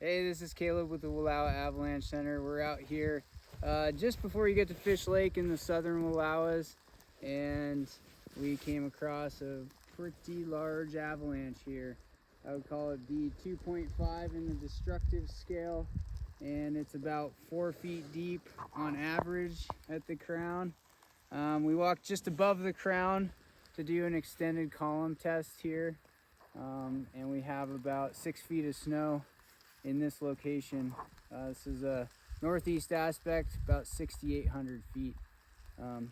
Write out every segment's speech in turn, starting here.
Hey, this is Caleb with the Wallowa Avalanche Center. We're out here just before you get to Fish Lake in the Southern Wallowas, and we came across a pretty large avalanche here. I would call it the 2.5 in the destructive scale, and it's about 4 feet deep on average at the crown. We walked just above the crown to do an extended column test here, and we have about 6 feet of snow in this location. This is a northeast aspect, about 6,800 feet.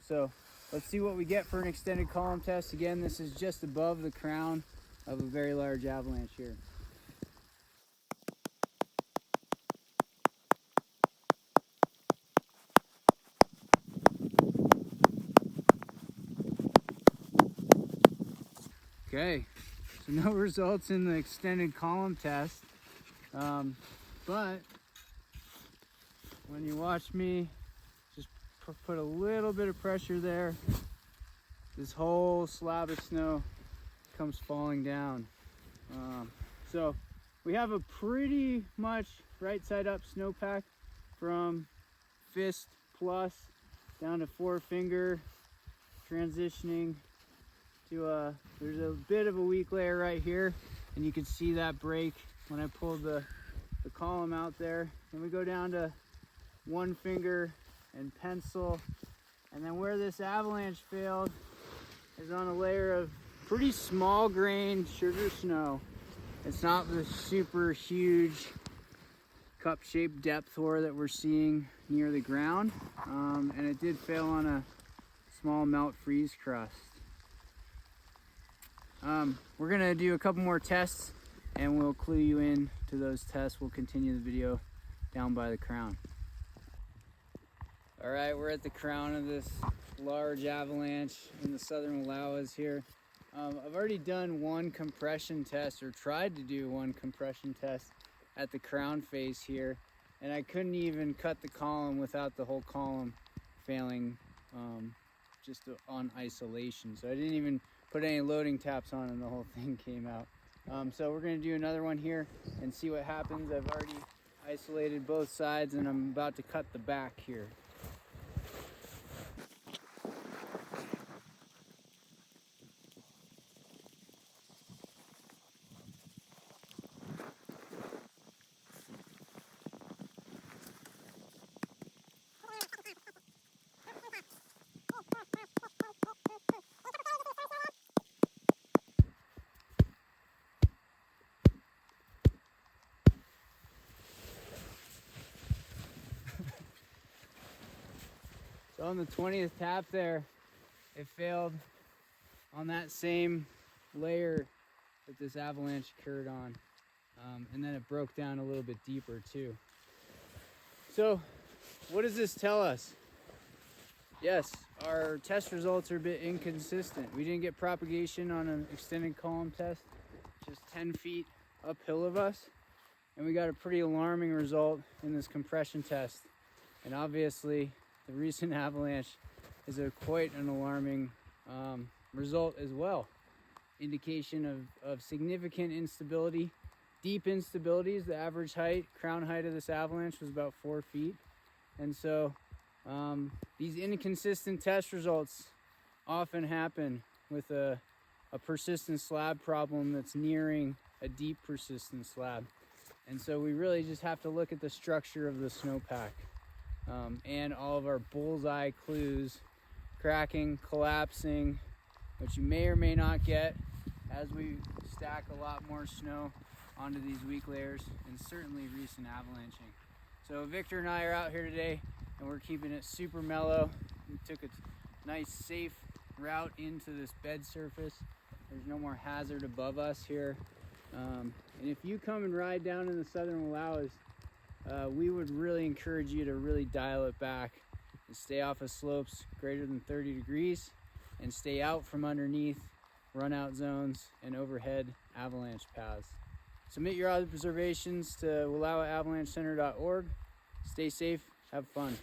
So let's see what we get for an extended column test. Again, this is just above the crown of a very large avalanche here. Okay, so no results in the extended column test, but when you watch me just put a little bit of pressure there, this whole slab of snow comes falling down. So we have a pretty much right side up snowpack from fist plus down to forefinger, transitioning to there's a bit of a weak layer right here, and you can see that break when I pulled the column out there. Then we go down to one finger and pencil, and then where this avalanche failed is on a layer of pretty small grain sugar snow. It's not the super huge cup-shaped depth ore that we're seeing near the ground, and it did fail on a small melt freeze crust. We're gonna do a couple more tests and we'll clue you in to those tests. We'll continue the video down by the crown. All right, we're at the crown of this large avalanche in the Southern Wallowas here. I've already done one compression test, or tried to do one compression test at the crown face here, and I couldn't even cut the column without the whole column failing just on isolation. So I didn't even put any loading taps on and the whole thing came out. So we're gonna do another one here and see what happens. I've already isolated both sides and I'm about to cut the back here. So on the 20th tap there, it failed on that same layer that this avalanche occurred on. And then it broke down a little bit deeper too. So what does this tell us? Yes, our test results are a bit inconsistent. We didn't get propagation on an extended column test, just 10 feet uphill of us. And we got a pretty alarming result in this compression test. And obviously, the recent avalanche is quite an alarming result as well. Indication of significant instability, deep instabilities. The average crown height of this avalanche was about 4 feet. And so these inconsistent test results often happen with a persistent slab problem that's nearing a deep persistent slab. And so we really just have to look at the structure of the snowpack. And all of our bullseye clues, cracking, collapsing, which you may or may not get as we stack a lot more snow onto these weak layers, and certainly recent avalanching. So Victor and I are out here today and we're keeping it super mellow. We took a nice safe route into this bed surface. There's no more hazard above us here. And if you come and ride down in the Southern Wallowas, we would really encourage you to really dial it back and stay off of slopes greater than 30 degrees and stay out from underneath run out zones and overhead avalanche paths. Submit your observations to WallowaAvalancheCenter.org. Stay safe, have fun.